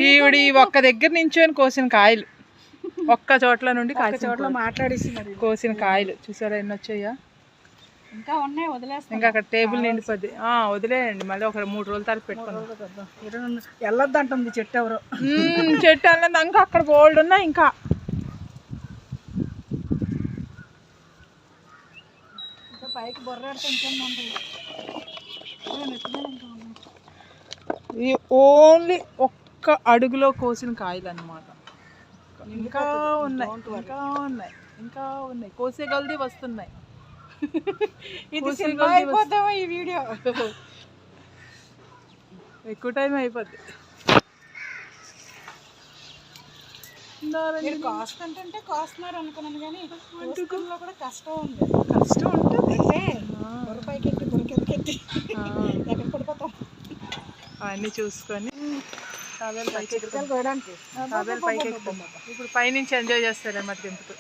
ఈవిడ ఒక్క దగ్గర నించొని కోసిన కాయలు, ఒక్క చోట్ల నుండి చోట్ల మాట్లాడిస్తున్నారు కోసిన కాయలు చూసారా ఎన్ని వచ్చాయా. ఇంకా ఉన్నాయి, వదిలేస్తాం. ఇంకా అక్కడ టేబుల్ నిండిపోద్ది. వదిలేయండి, మళ్ళీ ఒక 3 రోజుల తర్వాత పెట్టుకున్నాం. వెళ్ళొద్దు అంటుంది చెట్టు. ఎవరో చెట్టు అన్నది ఇంకా అక్కడ బోల్డ్ ఉన్నాయి. ఇంకా పైకి బొర్రాడితే ఇది ఓన్లీ ఒక్క అడుగులో కోసిన కాయలు అన్నమాట. ఇంకా ఉన్నాయి, ఇంకా ఉన్నాయి, ఇంకా ఉన్నాయి. కోసే గల్దీ వస్తున్నాయి. ఇది అయిపోతామా ఈ వీడియో? ఎక్కువ టైం అయిపోద్ది. మీరు కాస్ట్ అంటే కాస్తున్నారు అనుకున్నాను, కానీ కోసుకుల్లో కూడా కష్టం ఉంది. కష్టం ఉంటుంది అంటే బుర్రపైకి ఎక్కి బుర్రకెత్తి ఎక్కడ పడిపోతాం అవన్నీ చూసుకొని పోయడానికి పైకి ఎక్కుతాం. ఇప్పుడు పైనుంచి ఎంజాయ్ చేస్తారన్నమాట దింపుతూ.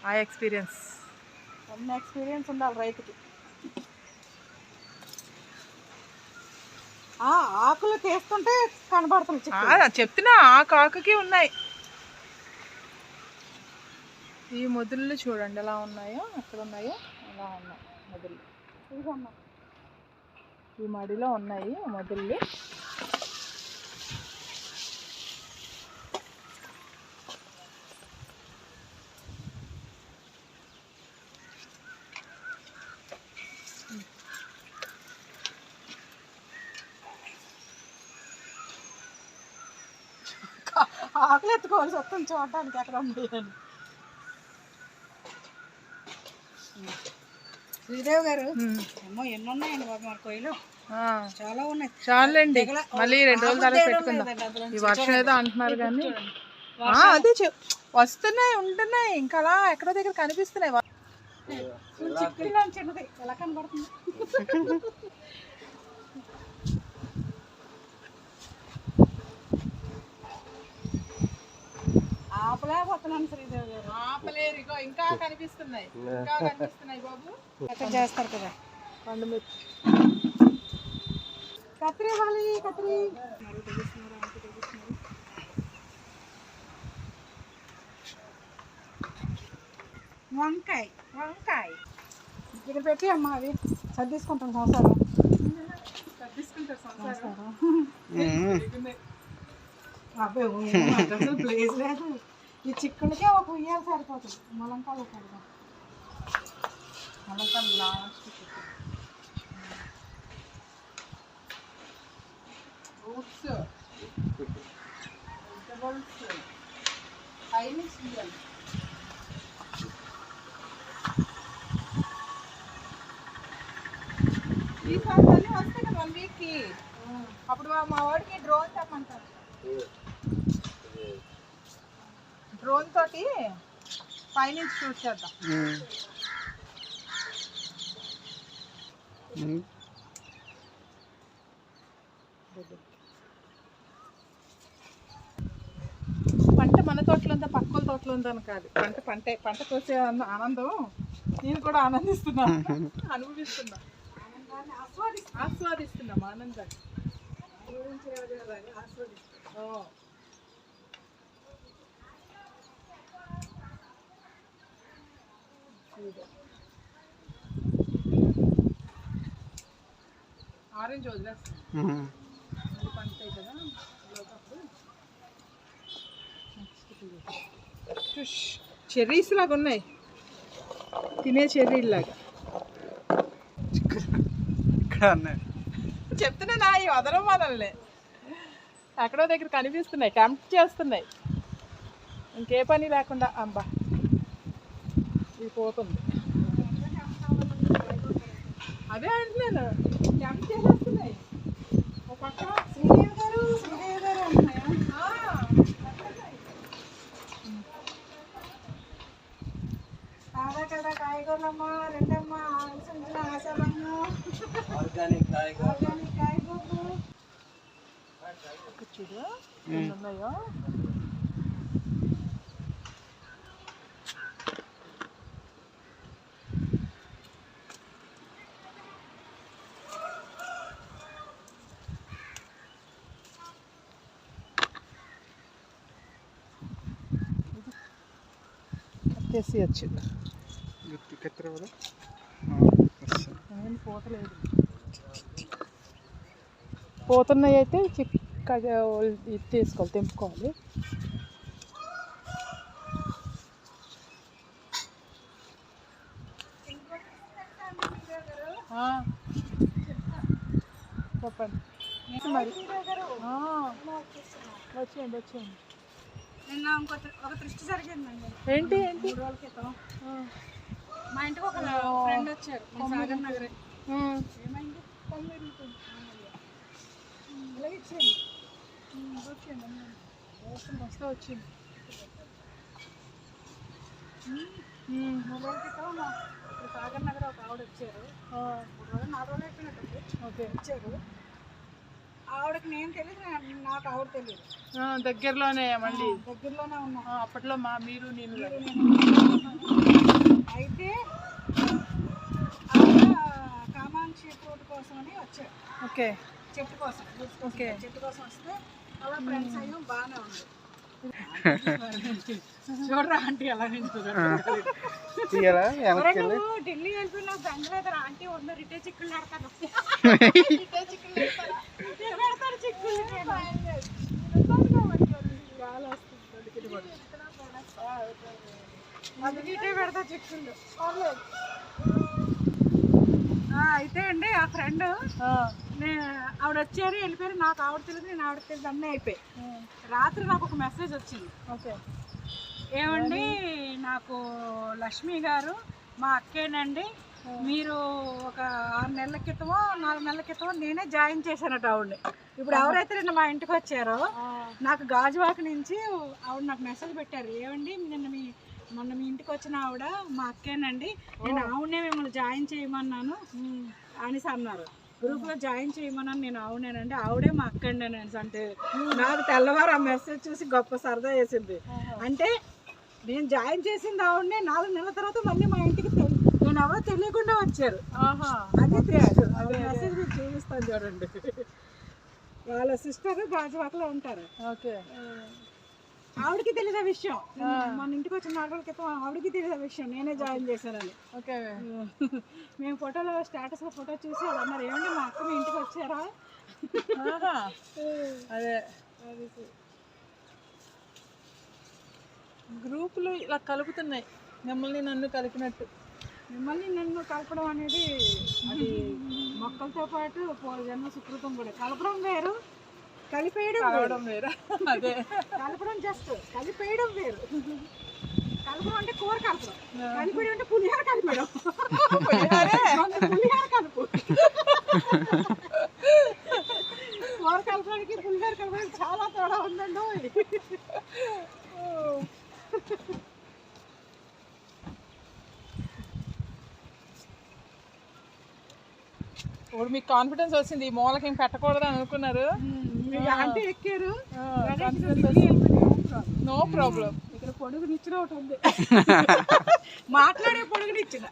ఆ ఎక్స్పీరియన్స్ ఉండాలి రైతుకి. ఆకులు తీస్తుంటే కనబడుతుంది. చెప్తున్నా ఆకుకి ఉన్నాయి. ఈ మొదళ్ళు చూడండి ఎలా ఉన్నాయో, ఎక్కడ ఉన్నాయో ఎలా ఉన్నాయి మొదళ్ళు. ఈ మడిలో ఉన్నాయి మొదళ్ళు. ఆకులు ఎత్తుకోవాల్సి వస్తుంది చూడటానికి ఎక్కడ ఉండేదని. శ్రీదేవి గారు ఏమో ఎన్ని ఉన్నాయండి బాబు మా కొయ్యలు, చాలా ఉన్నాయి. చాలండి, మళ్ళీ 2 రోజుల తర్వాత పెట్టుకుందాం. ఈ వర్షం ఏదో అంటున్నారు కానీ అదే వస్తున్నాయి, ఉంటున్నాయి. ఇంకా అలా ఎక్కడో దగ్గర కనిపిస్తున్నాయి. చిన్నది ఎలా కనబడుతుంది? ఆపలేకపోతున్నాను శ్రీదేవి గారు. ఆపలేరు, ఇంకా కనిపిస్తున్నాయి, ఇంకా కనిపిస్తున్నాయి బాబు. ఎక్కడ చేస్తారు కదా పండు మీరు కత్తిరి ఇవ్వాలి. కత్తిరి వంకాయ ఇక్కడ పెట్టి అమ్మ అవి సర్దిసుకుంటాం సంసారం. అబ్బాయి ప్లేస్ లేదు. ఈ చిక్కులకే ఒక ఉయ్యాలి సరిపోతుంది. ములంకాయలు పెడదాం. ములంకాయలు లాస్ట్ ఫ్రూట్స్, వెజిటబుల్స్ అన్నీ చేయాలి. ఈసారి మళ్ళీ వస్తాయి కదా 1 వీక్కి. అప్పుడు మా వాడికి డ్రోన్ తెమ్మంటారు. డ్రోన్ తోటి పైనుంచి షూట్ చేద్దాం. పంట మన తోటలో ఉందా పక్కల తోటలో ఉందా అని కాదు, పంట కోసే ఆనందం నేను కూడా ఆనందిస్తున్నా, అనుభవిస్తున్నా, ఆస్వాదిస్తున్నాం ఆనందాన్ని. ఆరెంజ్ వదిలేస్తాం పండుతాయి కదా. చెర్రీస్ లాగా ఉన్నాయి, తినే చెర్రీలు లాగా. ఇక్కడ ఉన్నాయి చెప్తున్నా నా ఈ వదలం మనల్ని. ఎక్కడో దగ్గర కనిపిస్తున్నాయి, టెంప్ట్ చేస్తున్నాయి. ఇంకే పని లేకుండా అంబా ఇది పోతుంది. అదే అంటున్నాను, టెంప్ట్ చేసేస్తున్నాయి. ఒక పక్క శ్రీదేవి గారు అంటున్నాయా? కదా కాయగూరలమ్మ రెండమ్మ ఆశాలమ్మ ఆర్గానిక్ కాయగూరలు చూడు ఎన్ని ఉన్నాయో. తీసేయచ్చు. పోతలేదు. పోతున్నాయి అయితే చిక్కగా ఇది తీసుకోవాలి, తెంపుకోవాలి. చెప్పండి మరి. వచ్చేయండి వచ్చేయండి. నిన్న ఒక దృష్టి జరిగిందండి. ఏంటి 3 రోజుల క్రితం మా ఇంటికి ఒక ఫ్రెండ్ వచ్చారు, సాగర్ నగరే. ఏమైంది? ఇలాగే ఇచ్చేయండి. వస్తే వచ్చింది. 3 రోజుల క్రితం సాగర్ నగర్ ఒక ఆవిడ వచ్చారు. 3 రోజులు 4 రోజులు అయిపోయినట్టుంది. ఓకే వచ్చారు. ఆవిడకి నేను తెలియదు, నాకు ఆవిడ తెలియదు. దగ్గరలోనే మళ్ళీ దగ్గరలోనే ఉన్నా. అప్పట్లో మీరు నేను అయితే ఆవిడ కామాక్షి ఫ్రూట్ కోసం అని వచ్చారు. ఓకే. చెట్టు కోసం. ఓకే. చెట్టు కోసం వస్తే అలా ఫ్రెండ్స్ అయ్యాం, బాగానే ఉంది. చూడరా ఆంటీ ఎలా నించుందో. ఢిల్లీ వెళ్ళిపోయినా బెంగళూరు ఆంటీ ఉన్నారు, ఇటే చిక్కులు పెడతారు. అందుకే ఇటే పెడతా చిక్కులు. అయితే అండి ఆ ఫ్రెండ్ ఆవిడ వచ్చారు, వెళ్ళిపోయారు. నాకు ఆవిడ తెలియదు, నేను ఆవిడ తెలియదు, అన్నీ అయిపోయి. రాత్రి నాకు ఒక మెసేజ్ వచ్చింది. ఓకే. ఏమండి, నాకు లక్ష్మి గారు మా అక్కేనండి, మీరు ఒక 6 నెలల క్రితమో 4 నెలల క్రితమో నేనే జాయిన్ చేశానట ఆవిడని. ఇప్పుడు ఎవరైతే నిన్న మా ఇంటికి వచ్చారో నాకు గాజువాక నుంచి ఆవిడ నాకు మెసేజ్ పెట్టారు. ఏమండి, మొన్న మీ ఇంటికి వచ్చిన ఆవిడ మా అక్కేనండి, నేను ఆవిడనే మిమ్మల్ని జాయిన్ చేయమన్నాను అనేసి అన్నారు. గ్రూప్లో జాయిన్ చేయమన్నాను, నేను ఆవిడేనండి, ఆవిడే మా అక్కండి అనేసి అంటే నాకు తెల్లవారు ఆ మెసేజ్ చూసి గొప్ప సరదా వేసింది. అంటే నేను జాయిన్ చేసింది ఆవిడనే, 4 నెలల తర్వాత మళ్ళీ మా ఇంటికి నేను ఎవరో తెలియకుండా వచ్చారు. అది మెసేజ్ మీరు చూపిస్తాను చూడండి. వాళ్ళ సిస్టర్ గాజువాకలో ఉంటారు. ఓకే. ఆవిడకి తెలియదు విషయం, మన ఇంటికి వచ్చిన 4 రోజుల క్రితం ఆవిడకి తెలియదు విషయం నేనే జాయిన్ చేశానని. ఓకే. మేము ఫోటోలో స్టేటస్లో ఫోటో చూసి వాళ్ళు అన్నారు, ఏమండి మా అక్క మీ ఇంటికి వచ్చారా. అదే గ్రూపులు ఇలా కలుపుతున్నాయి, మిమ్మల్ని నన్ను కలిపినట్టు. మిమ్మల్ని నన్ను కలపడం అనేది అది మొక్కలతో పాటు జన్మ సుకృతం కూడా. కలపడం వేరు, కలిపేయడం వేరు. అదే కలపడం జస్ట్ కలిపేయడం వేరు. కలపడం అంటే కూర కలపడం, కలిపేయడం అంటే పులిహార కలిపేయడం. పులిహార కలుపు. కూర కలపడానికి పులిహార కలపడానికి చాలా తేడా ఉందండి. ఇప్పుడు మీకు కాన్ఫిడెన్స్ వచ్చింది, ఈ మూలకి ఏం పెట్టకూడదు అని అనుకున్నారు. ఆంటీ ఎక్కారు, నో ప్రాబ్లం. ఇక్కడ పొడుగునిచ్చిన ఒకటి ఉంది, మాట్లాడే పొడుగునిచ్చిన.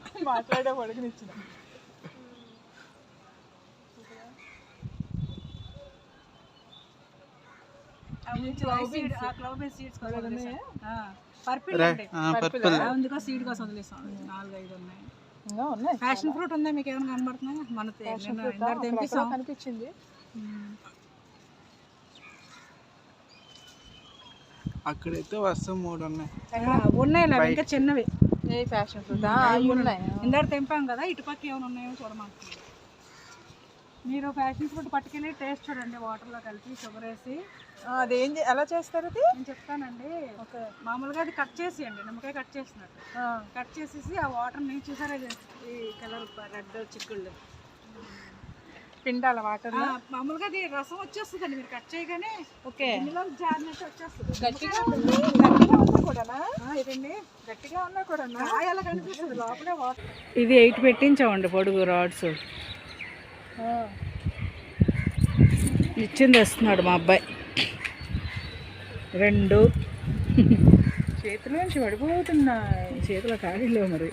అందుకో సీడ్ కోసం వదిలేస్తాం. 4-5 ఉన్నాయి. ఫ్యాషన్ ఫ్రూట్ ఉందా మీకు ఏమైనా కనబడుతుందా? మన కనిపించింది. అక్కడైతే వస్తాం 3 ఉన్నాయి ఇంకా చిన్నవి. ఫ్యాషన్ ఫ్రూట్ ఇందాక తెంపాం కదా, ఇటుపక్క ఏమైనా ఉన్నాయో చూడమంటున్నాను. మీరు ఫ్యాషన్ ఫ్రూట్ పట్టుకెళ్ళి టేస్ట్ చూడండి, వాటర్లో కలిపి షుగర్ వేసి. అదేం ఎలా చేస్తారు అది నేను చెప్తానండి. ఓకే. మామూలుగా అది కట్ చేసేయండి, నిమ్మకాయ కట్ చేసినట్టు కట్ చేసేసి ఆ వాటర్ని చూసారా, ఈ కలర్ రెడ్ చిక్కుళ్ళు పిండాల వాటర్. మామూలుగా అది రసం వచ్చేస్తుందండి, మీరు కట్ చేయగానే. ఓకే. ఇందులో జారినట్టు వచ్చేస్తుంది. గట్టిగా ఉన్నా కూడా ఇదండి, గట్టిగా ఉన్నా కూడా అలా కనిపిస్తుంది లోపలే వాటర్. ఇది 8 పెట్టించామండి పొడుగు రాడ్స్. ఇచ్చింది వేస్తున్నాడు మా అబ్బాయి. 2 చేతిలో నుంచి పడిపోతున్నాయి. చేతిలో ఖాళీ లేవు మరి.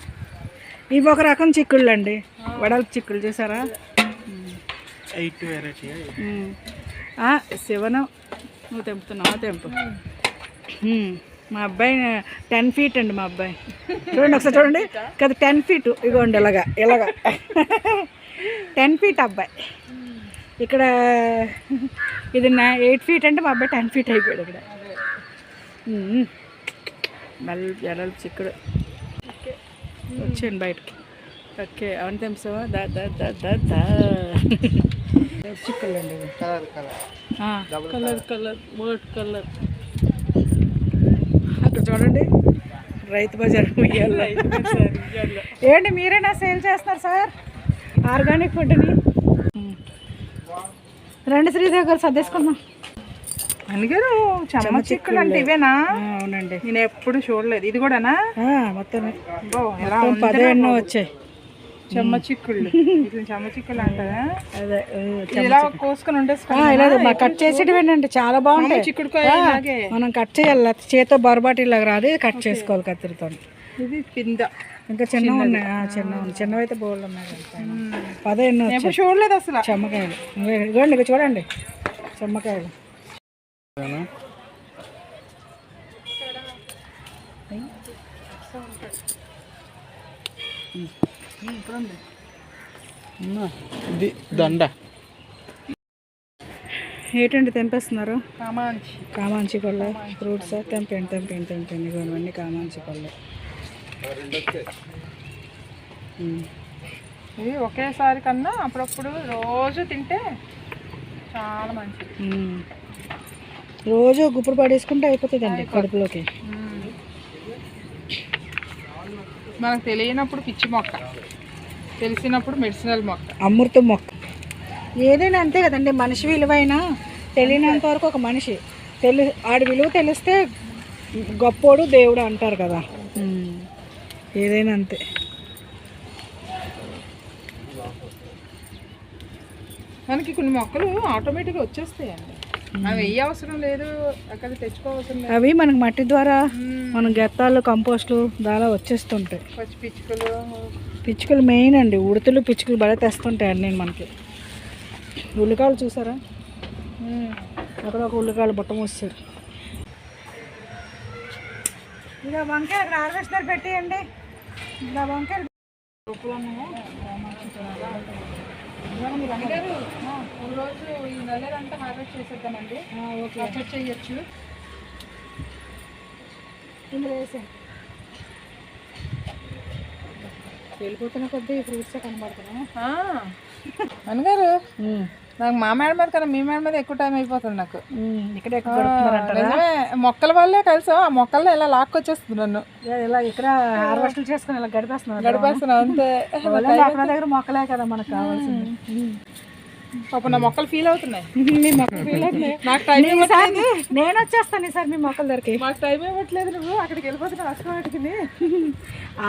ఇవి ఒక రకం చిక్కుళ్ళు అండి, వడల్పు చిక్కుళ్ళు చూసారా. 8 వెరైటీ. శివనం నువ్వు తెంపుతున్నావా? తెంపు. మా అబ్బాయి 10 feet అండి. మా అబ్బాయి చూడండి ఒకసారి చూడండి కదా, 10 feet. ఇగోండి ఇలాగా 10 feet అబ్బాయి. ఇక్కడ ఇది 8 feet అంటే మా అబ్బాయి 10 feet అయిపోయాడు ఇక్కడ. మళ్ళీ జనాలు చిక్కుడు వచ్చాను బయటకి. ఓకే అవును తెంసో చిక్కులు అండి. Colour boat colour. అక్కడ చూడండి రైతు బజార్ ఏంటి మీరేనా సేల్ చేస్తున్నారు సార్ ఆర్గానిక్ ఫుడ్ని? రండి శ్రీదేవి గారు సర్దేసుకుందాం. అందుగారు చెమ్మ చిక్కులు అంటే ఇవేనా? అవునండి, నేను ఎప్పుడు చూడలేదు. ఇది కూడానా? మొత్తం ఎలా 10 ఎన్నో వచ్చాయి చెమ్మ చిక్కుళ్ళు. చెమ్మ చిక్కులు అంటారా? అదే ఇలా కోసుకొని ఇలా కట్ చేసేటివేనండి, చాలా బాగుంటాయి. చిక్కుడుకాయ మనం కట్ చేయాలి, చేతితో బొరబాటి ఇలాగ రాదు, కట్ చేసుకోవాలి కత్తిరితో. ఇది పింద. ఇంకా చిన్నవి ఉన్నాయి, చిన్నవి అయితే బోర్లు ఉన్నాయి. 10 ఎన్నో వచ్చాయి. చూడలేదు అసలు చెమ్మకాయలు. ఇదిగోండి ఇక చూడండి చెమ్మకాయలు. ఇది దండ. ఏంటండి తెంపేస్తున్నారు? కామాంచి పళ్ళు ఫ్రూట్స్. తెంపండి ఇవన్నీ కామాంచి పళ్ళు. ఇవి ఒకేసారి కన్నా అప్పుడప్పుడు రోజు తింటే చాలా మంచిది. రోజు గుప్పుడు పడేసుకుంటే అయిపోతుందండి కడుపులోకి. మనకు తెలియనప్పుడు పిచ్చి మొక్క, తెలిసినప్పుడు మెడిసినల్ మొక్క, అమృతం మొక్క. ఏదైనా అంతే కదండి, మనిషి విలువైన తెలియనంత వరకు ఒక మనిషి ఆడి విలువ తెలిస్తే గొప్పోడు దేవుడు అంటారు కదా. ఏదైనా అంతే. మనకి కొన్ని మొక్కలు ఆటోమేటిక్గా వచ్చేస్తాయండి, అవి వెయ్యి అవసరం లేదు, అక్కడ తెచ్చుకోవసరం లేదు. అవి మనకి మట్టి ద్వారా మనం గెత్తాలు కంపోస్టులు దాలా వచ్చేస్తుంటాయి. పిచ్చుకలు మెయిన్ అండి, ఉడతలు పిచ్చుకలు బాగా తెస్తుంటాయి అన్నీ మనకి. ఉల్లికాయలు చూసారా, అక్కడ ఒక ఉల్లికాయలు బుట్ట మూసారు. ఇలా వంకాయ అక్కడ హార్వెస్టర్ పెట్టేయండి. ఇలా వంకాయలు రోజు ఈ నెలంతా హార్వెస్ట్ చేసేద్దామండి. ఓకే చేయొచ్చు. ఇందులో వేసే వెళ్ళిపోతున్న కొద్దీ ఫ్రూట్సే కనబడుతున్నాయి. అనగారు నాకు మా మేడ మీద కన్నా మీ మేడ మీద ఎక్కువ టైం అయిపోతుంది నాకు. ఇక్కడ నిజమే, మొక్కల వల్లే కలిసాం, ఆ మొక్కల్లో ఇలా లాక్కొచ్చేస్తుంది నన్ను. ఇలా ఇక్కడ హార్వెస్ట్లు చేసుకుని ఇలా గడిపేస్తున్నాం అంతే. అక్కడ దగ్గర మొక్కలే కదా మనకు కావాల్సింది. పాపం నా మొక్కలు ఫీల్ అవుతున్నాయి. మీ మొక్కలు ఫీల్ అవుతున్నాయి. నాకు టైం నేను వచ్చేస్తాను ఈసారి మీ మొక్కల దగ్గరికి. మాకు టైం ఇవ్వట్లేదు, నువ్వు అక్కడికి వెళ్ళిపోతున్నావు అసలు.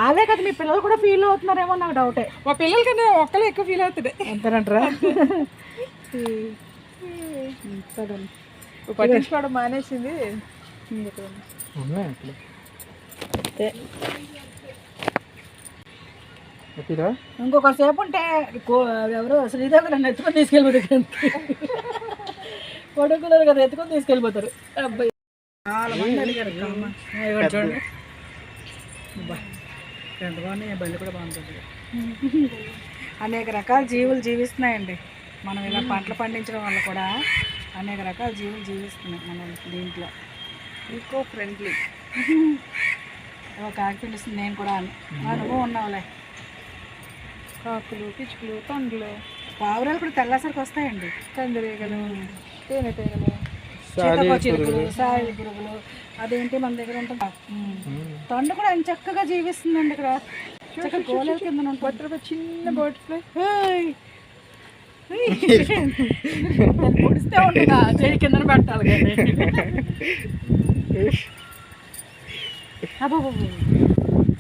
అదే కదా, మీ పిల్లలు కూడా ఫీల్ అవుతున్నారేమో నాకు డౌటే. మా పిల్లల కన్నా మొక్కలు ఎక్కువ ఫీల్ అవుతున్నాయి అంతేనంటారా? పట్టించుకోవడం మానేసింది. ఇంకొక సేపు ఉంటే ఎవరు శ్రీదేవి నన్ను ఎత్తుకొని తీసుకెళ్ళిపోతారు. కొడుకున్నారు కదా, ఎత్తుకొని తీసుకెళ్ళిపోతారు. అబ్బాయి చాలా మంది అడిగారు. చూడండి ఎంత బాగున్నాయి, బళ్ళు కూడా బాగుంటుంది. అనేక రకాల జీవులు జీవిస్తున్నాయండి. మనం ఇలా పంటలు పండించడం వల్ల కూడా అనేక రకాల జీవులు జీవిస్తున్నాయి మనం దీంట్లో. Eco friendly. కాకి పిలుస్తుంది, నేను కూడా అనుభవం ఉన్నావులే. కాకులు, పిచ్చుకలు, పండ్లు, పావురాలు కూడా తెల్లసరికి వస్తాయండి. కందిరీగలు, తేనెటీగలు, చిరుకులు, సాయి పురుగులు, అదేంటి మన దగ్గర ఉంటుంది. తొండ కూడా ఎంత చక్కగా జీవిస్తుందండి ఇక్కడ. గోళాల కింద ఉంటుంది చిన్న బర్డ్ ఫ్లై. పొడిస్తే ఉంటుందా, చెయ్యి కింద పెట్టాలి కానీ. అబ్బో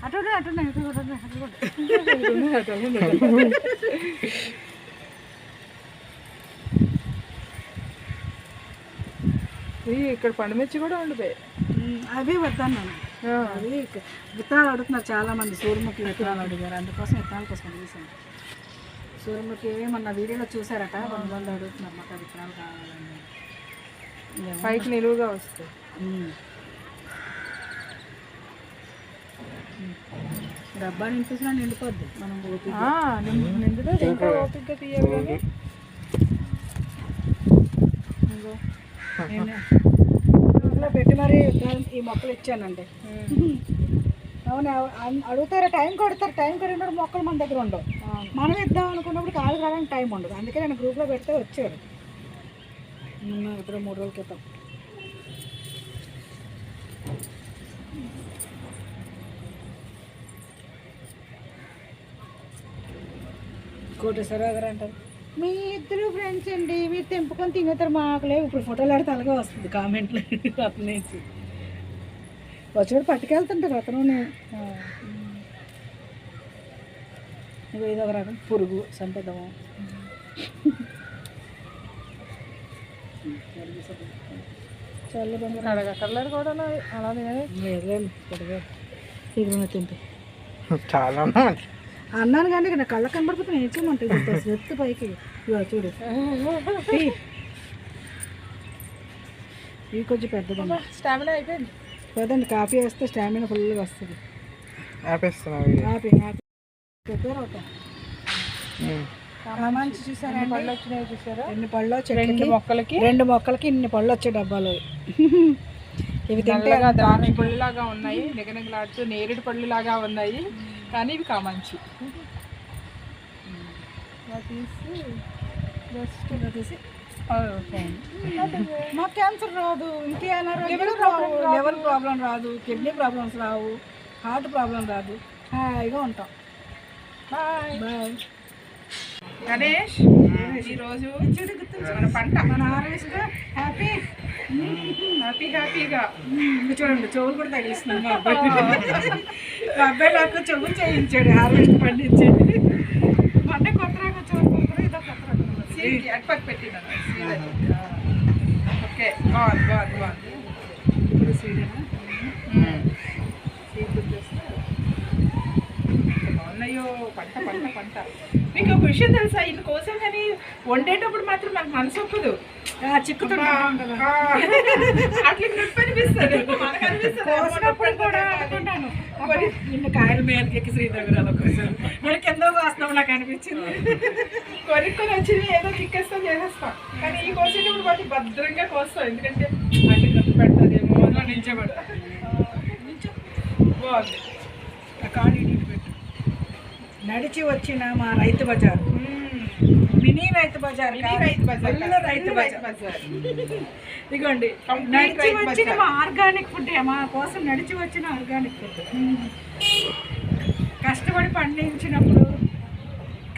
అటు ఇక్కడ పండుమిర్చి కూడా ఉండిపోయాయి. అవి వద్దన్నాను. అవి విత్తనాలు అడుగుతున్నారు చాలామంది, సూర్యముఖి విత్తనాలు అడిగారు, అందుకోసం విత్తనాల కోసం తీసాను. సూర్యముఖి మన వీడియోలో చూసారట, వాళ్ళు అడుగుతున్నారు మాకు ఆ విత్తనాలు కావాలని. పైకి నిలువుగా వస్తాయి. డబ్బా నింపేసినా నిండిపోద్ది మనం ఓపిక నిండుతో ఇంకా ఓపికగా తీయాలి కానీ ఇంట్లో పెట్టి మరి ఈ మొక్కలు ఇచ్చానండి. అవును, అడుగుతారా టైం కొడతారు, టైం కొడినప్పుడు మొక్కలు మన దగ్గర ఉండవు. మనం ఇద్దాం అనుకున్నప్పుడు కాలు కావడానికి టైం ఉండదు. అందుకే నేను గ్రూప్లో పెడితే వచ్చారు ఇప్పుడు 3 రోజుల క్రితం. కోటేశ్వరరావు గారు అంటారు, మీ ఇద్దరు ఫ్రెండ్స్ అండి, మీరు తెంపుకొని తినేతారు, మాకు లేవు. ఇప్పుడు ఫోటోలు ఆడితే అలాగే వస్తుంది కామెంట్లు అతను నుంచి. వచ్చాడు పట్టుకెళ్తుంటారు అతను. ఏదో ఒక రకం పురుగు సంపదము. చాలా కలర్ కూడా అలానే తింటే చాలా అన్నాను కానీ నా కళ్ళ కనబడిపోతే నేను చేయమంటే ఎత్తు పైకి చూడు. ఇవి కొంచెం పెద్దదండి, స్టామినా అయిపోయింది. పెద్దండి. కాఫీ వేస్తే స్టామినా ఫుల్గా వస్తుంది. ఆపేస్తున్నావు. ప్రిపేర్ అవుతాం. మంచి చూసారా పళ్ళు వచ్చినాయి చూసారా? ఎన్ని పళ్ళు వచ్చాయి? 2 మొక్కలకి ఇన్ని పళ్ళు వచ్చాయి డబ్బాలో. ఇవి తింటే ద్రాక్ష పళ్ళు లాగా ఉన్నాయి, నిగనిగలాడుతూ నేరేడు పళ్ళు లాగా ఉన్నాయి, కానీ ఇవి కామంచి. తీసి మాకు క్యాన్సర్ రాదు, లివర్ ప్రాబ్లం రాదు, కిడ్నీ ప్రాబ్లమ్స్ రావు, హార్ట్ ప్రాబ్లం రాదు, హాయిగా ఉంటాం. బాయ్ గణేష్. ఈరోజు మన పంట, మన హార్వెస్ట్ హ్యాపీ హ్యాపీగా. చూడండి చెవులు కూడా తగిలిస్తున్నాను. మా అబ్బాయి నాకు చెవులు చేయించాడు, హార్వెస్ట్ పండించాడు. అంటే కొత్త రకం చెవులు, ఇదో కొత్త రకం అటుపక్క పెట్టినాను. ఓకే, బాగుంది. ఇప్పుడు సీడేనా? బాగున్నాయో పంట. మీకు ఒక విషయం తెలుసా, ఇది కోసం కానీ వండేటప్పుడు మాత్రం నాకు మనసు ఒప్పదు. చిక్కుతుంటా అట్లా నొప్పి అనిపిస్తుంది. కూడా అనుకుంటాను నిన్న కాయల మేలకి శ్రీనగరాల కోసం నేను కింద వస్తాం నాకు అనిపించింది. కొనుక్కొని వచ్చింది ఏదో చిక్కేస్తాం చేసేస్తాం, కానీ ఈ కోసేటప్పుడు మాత్రం భద్రంగా కోస్తాం. ఎందుకంటే అన్ని నొప్పి పెడతాదేమో నించబడతా. బాగుంది. నడిచి వచ్చిన మా రైతు బజార్, మినీ రైతు బజార్, రైతు బజార్. ఇదిగోండి, నడిచి వచ్చిన మా ఆర్గానిక్ ఫుడ్, మా కోసం నడిచి వచ్చిన ఆర్గానిక్ ఫుడ్. కష్టపడి పండించినప్పుడు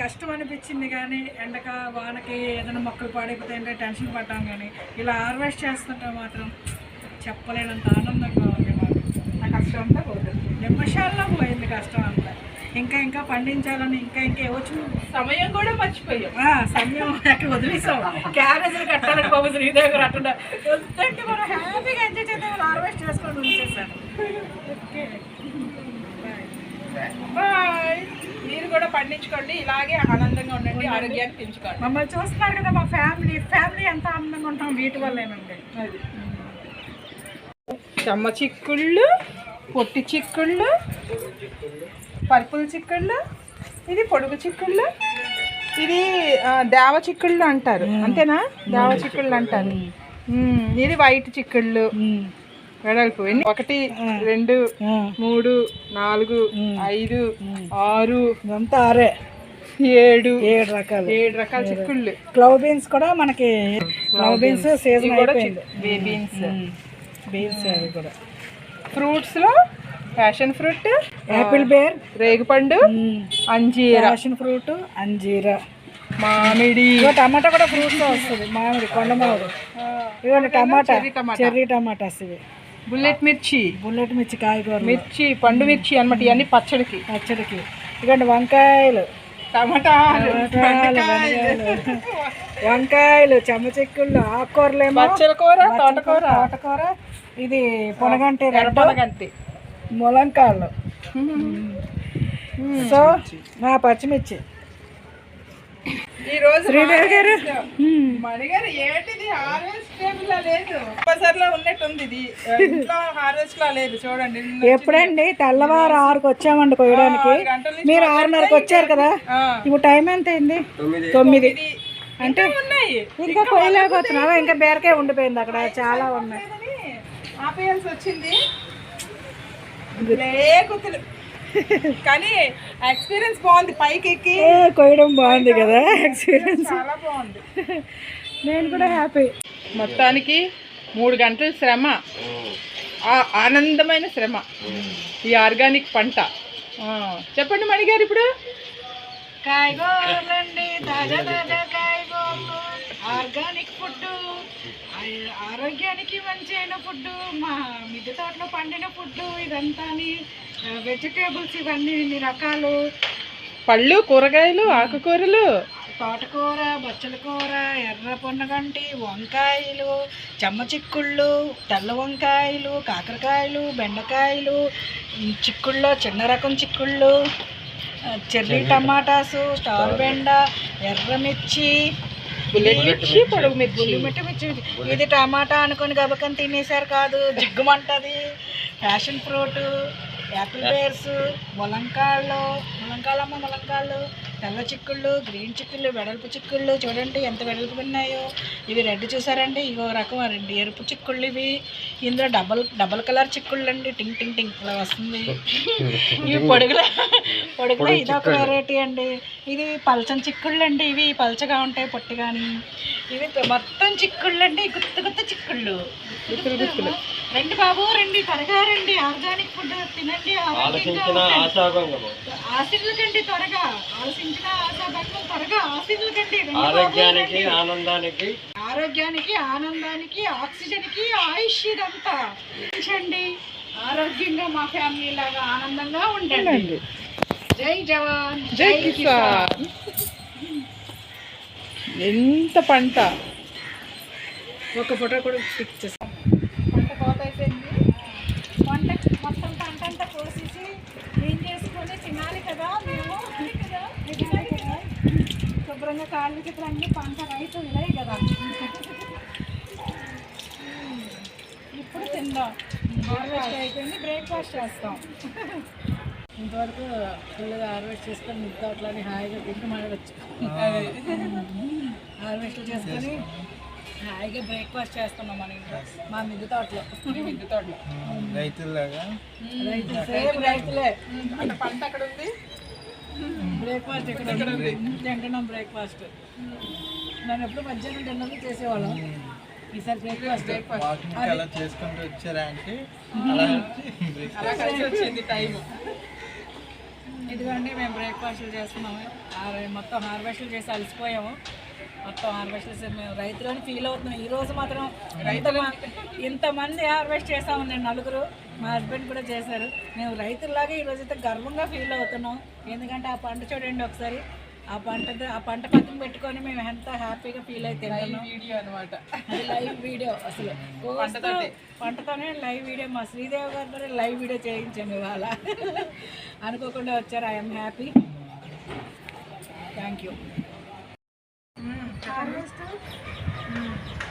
కష్టం అనిపించింది, కానీ ఎండక వానకి ఏదైనా మొక్కలు పాడైపోతాయంటే టెన్షన్ పడ్డాం, కానీ ఇలా హార్వెస్ట్ చేస్తుంటే మాత్రం చెప్పలేనంత ఆనందంగా ఉంది. మాకు ఆ కష్టం అంతా పోతుంది, నిమిషాల్లో పోయింది కష్టం అంతా. ఇంకా పండించాలని ఇంకా ఏవచ్చు, సమయం కూడా మర్చిపోయాం. సమయం అక్కడ వదిలేసాం. క్యారేజీలు కట్టాలని బాబు శ్రీదేవి అట్లా వద్దంటే మనం హ్యాపీగా ఎంజాయ్ చేద్దాం, హార్వెస్ట్ చేసుకొని ఉంచేసాను. Okay, bye. మీరు కూడా పండించుకోండి, ఇలాగే ఆనందంగా ఉండండి, ఆరోగ్యాన్ని పెంచుకోండి. మమ్మల్ని చూస్తున్నారు కదా మా ఫ్యామిలీ ఎంత ఆనందంగా ఉంటాం వీటి వల్లేనండి. అది చెమ్మ చిక్కుళ్ళు, పొట్టి చిక్కుళ్ళు, పర్పుల్ చిక్కుళ్ళు, ఇది పొడుగు చిక్కుళ్ళు, ఇది దేవ చిక్కుళ్ళు అంటారు, అంతేనా? దేవ చిక్కుళ్ళు అంటారు. ఇది వైట్ చిక్కుళ్ళు, వెడల్పు. 1 2 3 4 5 6 అంతా 7 రకాల చిక్కుళ్ళు. క్లవ్ బీన్స్ కూడా మనకి, క్లవ్ బీన్స్ సీజన్ అయిపోయింది. బీన్స్ అవి కూడా. ఫ్రూట్స్ లో ప్యాషన్ ఫ్రూట్, యాపిల్ బేర్, రేగుపండు, అంజీరా. ప్యాషన్ ఫ్రూట్, అంజీరా, మామిడి. టమాటా కూడా ఫ్రూట్స్ వస్తుంది. మామిడి, కొండ మామిడి, ఇవన్నీ టమాటా, చెర్రీ టమాటాస్. ఇవి బుల్లెట్ మిర్చి కాయగూర మిర్చి, పండు మిర్చి అన్నమాట. ఇవన్నీ పచ్చడికి. ఇవ్వండి వంకాయలు, టమాటాలు, వంకాయలు, చెమ్మ చిక్కుళ్ళు, ఆకుకూరలేమో బచ్చల కూర, తోటకూర, ఇది పొనగంటి, ములంకాయలు. సో మా పచ్చిమిర్చి ఈ రోజు శ్రీదేవి గారు మణిగారు ఏంటిది హార్వెస్ట్ టేబుల్ లా లేదు ఒకసారిలో ఉన్నట్టుంది ఇది ఇంట్లో హార్వెస్ట్ లా లేదు చూడండి ఎప్పుడండి తెల్లవారు 6కి వచ్చామండి కొయ్యడానికి. 6 గంటల నుంచి మీరు 6:30కి వచ్చారు కదా, ఇప్పుడు టైం ఎంత అయింది? 9. అంటే ఉన్నాయి ఇంకా కొయ్యలేకపోతున్నావా? ఇంకా బీరకాయ ఉండిపోయింది అక్కడ, చాలా ఉన్నాయి. ఆపేయాల్సి వచ్చింది గుర్తులు కానీ ఎక్స్పీరియన్స్ బాగుంది. పైకి ఎక్కి కొయ్యడం బాగుంది కదా, ఎక్స్పీరియన్స్ చాలా బాగుంది. నేను కూడా హ్యాపీ. మొత్తానికి 3 గంటల శ్రమ, ఆనందమైన శ్రమ ఈ ఆర్గానిక్ పంట. చెప్పండి మణిగారు ఇప్పుడు. కాయగూరలండి, తాజా తాజా కాయగూరలు, ఆర్గానిక్ ఫుడ్, ఆరోగ్యానికి మంచి అయిన ఫుడ్, మా మిద్దె తోటలో పండిన ఫుడ్, ఇదంతా వెజిటేబుల్స్, ఇవన్నీ ఇన్ని రకాలు, పళ్ళు, కూరగాయలు, ఆకుకూరలు, తోటకూర, బచ్చల కూర, ఎర్ర పొన్నగంటి, వంకాయలు, చెమ్మ చిక్కుళ్ళు, తెల్ల వంకాయలు, కాకరకాయలు, బెండకాయలు, చిక్కుళ్ళు, చిన్న రకం చిక్కుళ్ళు, చెర్రీ టమాటాసు, స్టార్ బెండ, ఎర్రమిర్చి, మిర్చి, పొడుగు మిర్చి, మిర్చి. ఇది టమాటా అనుకుని గబకని తినేసారు కాదు, జిగ్గుమంటది. ప్యాషన్ ఫ్రూట్, యాపిల్ బేర్స్, ములంకాళ్ళు, తెల్ల చిక్కుళ్ళు, గ్రీన్ చిక్కుళ్ళు, వెడల్పు చిక్కుళ్ళు, చూడండి ఎంత వెడల్పు ఉన్నాయో. ఇవి రెడ్ చూసారండి, ఇగో రకం రెండు ఎరుపు చిక్కుళ్ళు. ఇవి ఇందులో డబల్ కలర్ చిక్కుళ్ళు అండి, టింగ్ టింగ్ టింగ్ ఇలా వస్తుంది. ఇవి పొడుగులో ఇదొక వెరైటీ అండి. ఇది పల్చని చిక్కుళ్ళు అండి, ఇవి పల్చగా ఉంటాయి పొట్టి కానీ. ఇవి మొత్తం చిక్కుళ్ళు అండి, గుత్త చిక్కుళ్ళు. రండి బాబు రండి, త్వరగా రండి, ఆర్గానిక్ ఫుడ్ తినండి. ఆశీర్వకండి, త్వరగా ఆలోచించిన ఆశాభంగం, త్వరగా ఆశీర్వకండి. ఆరోగ్యానికి, ఆనందానికి, ఆక్సిజన్కి, ఆయుష్ ఇదంతా పెంచండి. ఆరోగ్యంగా మా ఫ్యామిలీ లాగా ఆనందంగా ఉండండి. జై జవాన్, జై కిసాన్. ఎంత పంట, ఒక ఫోటో కూడా పిక్ చేస్తాం. పంట కోత అయిపోయింది. పంట మొత్తం పంట అంతా కోసేసి క్లీన్ చేసుకొని తినాలి కదా మేము. శుభ్రంగా కాళ్ళు చేతులు అన్నీ పంట రైతు ఇదే కదా. ఇప్పుడు తిందాం. హార్వెస్ట్ అయిపోయింది, బ్రేక్ఫాస్ట్ చేస్తాం. ఇంతవరకు ఫుల్గా హార్వెస్ట్ చేసుకొని మిగతా అట్లానే హాయిగా తింటూ మాడవచ్చు. హార్వెస్ట్ చేసుకొని హాయిగా బ్రేక్ఫాస్ట్ చేస్తున్నాం మన ఇంట్లో, మా మిద్దె తోటలో. రైతులాగా రైతులే. పంట అక్కడ ఉంది, బ్రేక్ఫాస్ట్ ఇక్కడ ఉంది, తింటున్నాం బ్రేక్ఫాస్ట్. నేను ఎప్పుడు మధ్యాహ్నం డిన్నర్లు చేసేవాళ్ళం, ఈసారి బ్రేక్ఫాస్ట్. అలా చేసుకుంటూ వచ్చారా అంటే అలా కలిసి వచ్చింది టైం. ఇదిగోండి మేము బ్రేక్ఫాస్ట్లు చేస్తున్నాము. మొత్తం హార్వెస్ట్లు చేసి అలసిపోయాము. మొత్తం హార్వెస్ట్ చేసి మేము రైతులని ఫీల్ అవుతున్నాం. ఈరోజు మాత్రం ఇంతమంది హార్వెస్ట్ చేసాము. నేను 4, మా హస్బెండ్ కూడా చేశారు. మేము రైతుల్లాగా ఈరోజు అయితే గర్వంగా ఫీల్ అవుతున్నాం. ఎందుకంటే ఆ పంట చూడండి ఒకసారి, ఆ పంట పక్కన పెట్టుకొని మేము ఎంత హ్యాపీగా ఫీల్ అయితే వీడియో అనమాట, అది లైవ్ వీడియో. అసలు పంటతోనే లైవ్ వీడియో, మా శ్రీదేవి గారితో లైవ్ వీడియో చేయించాము ఇవాళ. అనుకోకుండా వచ్చారు. I'm happy, thank you.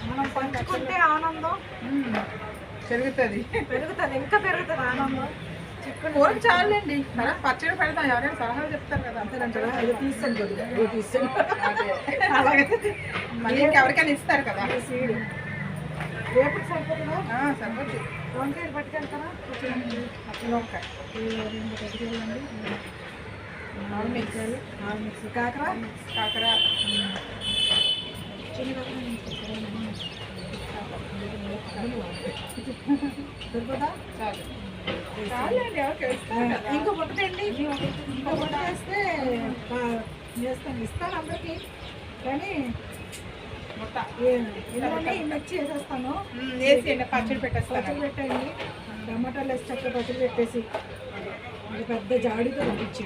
మనం పంచుకుంటే ఆనందం పెరుగుతుంది, ఇంకా పెరుగుతుంది ఆనందం. కూర చాలండి, పచ్చడి పెడతాం. ఎవరైనా సలహాలు చెప్తారు కదా, అంతేనంటారా? ఇది తీసాను కొద్దిగా, ఇది తీసాను. అలాగైతే మళ్ళీ ఇంకెవరికైనా ఇస్తారు కదా. సీడు రేపు సరిపోతుందా? సరిపోతుంది. వంకాయలు పట్టుకెళ్తారా? వంకాయ 2 పట్టుకెళ్ళండి. 4 మిక్సీలు, 4 మిక్సీ, కాకర సరిపోదా? చాలండి, ఎవరికి ఇస్తారు కదా. ఇంకొకటి అండి, ఇంకొకటి వేస్తే చేస్తాను, ఇస్తాను అందరికి. కానీ ఇలానే మిర్చి వేసేస్తాను, వేసి పచ్చడి పెట్టేస్తాను. పచ్చడి పెట్టండి, టమాటాలు వేసి చక్కగా పచ్చడి పెట్టేసి అది పెద్ద జాడితో పంపించి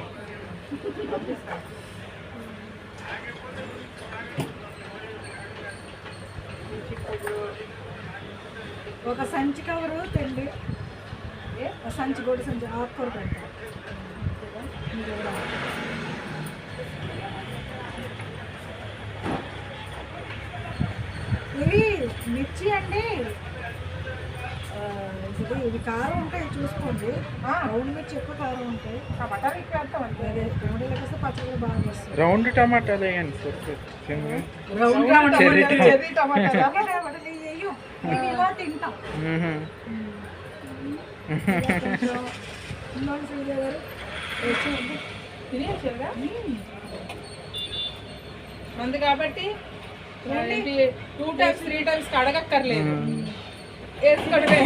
ఒక సంచి కవరు తెండి, ఒక సంచి గోడి సంచి ఆకుకూర పెడతాను. ఇవి మిర్చి అండి, ఇది కారం ఉంటాయి చూసుకోండి. రౌండ్ మిర్చి ఎక్కువ కారం ఉంటాయి. టమాటాలు ఎక్కువ వేస్తాం అంతే. అదే టమాటాలకు వస్తే పచ్చళ్ళు బాగా వస్తాయి. రౌండ్ టమాటాలు వేయండి రౌండ్ చెర్రీ చెర్రీ టమాటాలు ఇవి ఇలా తింటాం. తినేసారుగా మంది కాబట్టి 2 times 3 times కడగక్కర్లేదు. వేసుకోవడమే.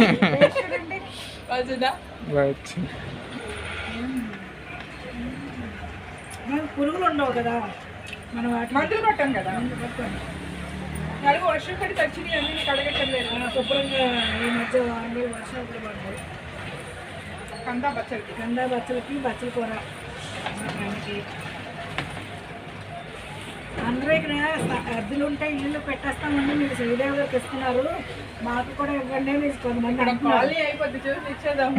వచ్చిందా? మనకు పురుగులు ఉండవు కదా, మనం వాటి మందులు కొట్టాం కదా. అలాగే వర్షం పడి తచ్చింది అన్ని కడగక్కర్లేదు. శుభ్రంగా ఈ మధ్య వర్షాలు కూడా పడ్డాయి. కందా పచ్చడికి కందా బచ్చలకి బచ్చల కూర మనకి అందరూ ఇక్కడ అద్దెలు ఉంటే ఇల్లు పెట్టేస్తామండి, మీరు శ్రీదేవి గారికి ఇస్తున్నారు, మాకు కూడా ఇవ్వండి మీరు కొంతమంది ఇక్కడ అంటున్నారు. ఖాళీ అయిపోద్ది చూసి ఇచ్చేద్దాం.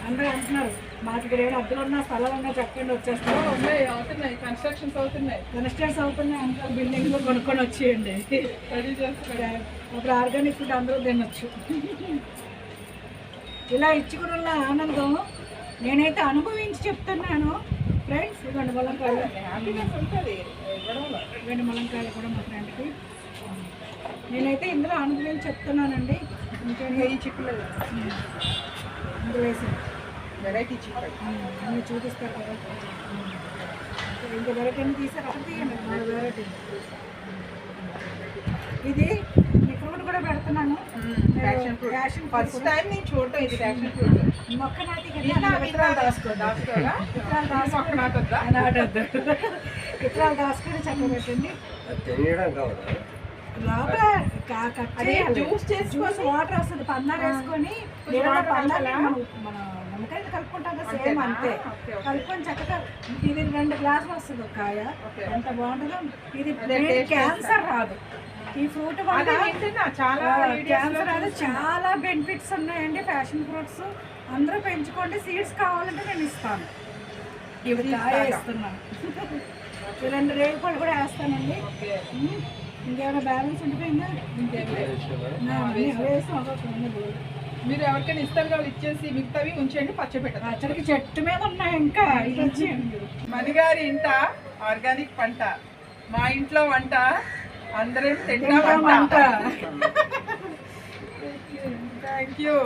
అందరూ అంటున్నారు మాకు ఇక్కడ ఏమైనా అద్దెలు ఉన్నా స్థలం ఉన్నా చెప్పండి వచ్చేస్తాం. ఉన్నాయి, అవుతున్నాయి, కన్స్ట్రక్షన్స్ అవుతున్నాయి, కన్స్ట్రక్ట్స్ అవుతున్నాయి. అంతా బిల్డింగ్లో కొనుక్కొని వచ్చేయండి. రెడీ చేస్తున్నారు. అప్పుడు ఆర్గానిక్ ఫుడ్ అందరూ తినొచ్చు. ఇలా ఇచ్చుకున్న ఆనందం నేనైతే అనుభవించి చెప్తున్నాను ఫ్రెండ్స్. ఇవ్వండి ములంకాయలు, హ్యాపీనెస్ ఉంటుంది ఇవ్వడంలో. ఇవ్వండి ములంకాయలు కూడా మా ఫ్రెండ్కి. నేనైతే ఇందులో అనుభవించి చెప్తున్నానండి. ఇంకేంటి ఈ చిక్కులు ఇందులో వేసి వెరైటీ చిక్కులు అన్నీ చూపిస్తారు కదా. ఇంకా వెరైటీ అన్ని తీసారు, అక్కడ తీయండి 4 వెరైటీ. ఇది ఫ్రూట్ కూడా పెడుతున్నాను. Passion fruit passion first time నేను చూడటం. ఇది ప్యాషన్ ఫ్రూట్. మొక్క నాటి విత్తనాలు దాచుకోగా మొక్క నాటొద్దా? నాటద్దు, విత్తనాలు దాచుకొని చక్క పెట్టండి. లోపల కట్ చేయాలి. జ్యూస్ వాటర్ వస్తుంది, పన్నారు వేసుకొని మన నిమ్మకాయ కలుపుకుంటాం కదా సేమ్ అంతే. కలుపుకొని చక్కగా ఇది 2 గ్లాసులు వస్తుంది ఒక కాయ. ఎంత బాగుంటుందో. ఇది క్యాన్సర్ రాదు ఈ ఫ్రూట్ వల్ల. చాలా క్యాన్సర్ రాదు. చాలా బెనిఫిట్స్ ఉన్నాయండి ఫ్యాషన్ ఫ్రూట్స్. అందరూ పెంచుకోండి. సీడ్స్ కావాలంటే నేను ఇస్తాను. ఇవి కాయ వేస్తున్నాను. 2 రేగుపళ్ళు కూడా వేస్తానండి. ఇంకేమైనా బ్యాలెన్స్ ఉండిపోయిందా? వేసి మీరు ఎవరికైనా ఇస్తారు కాబట్టి ఇచ్చేసి మిగతావి ఉంచండి, పచ్చపెట్టారు. పచ్చడికి చెట్టు మీద ఉన్నాయి ఇంకా. ఇది వచ్చేయండి. మణిగారి ఇంట ఆర్గానిక్ పంట, మా ఇంట్లో వంట, అందరం తింటామంట. Thank you.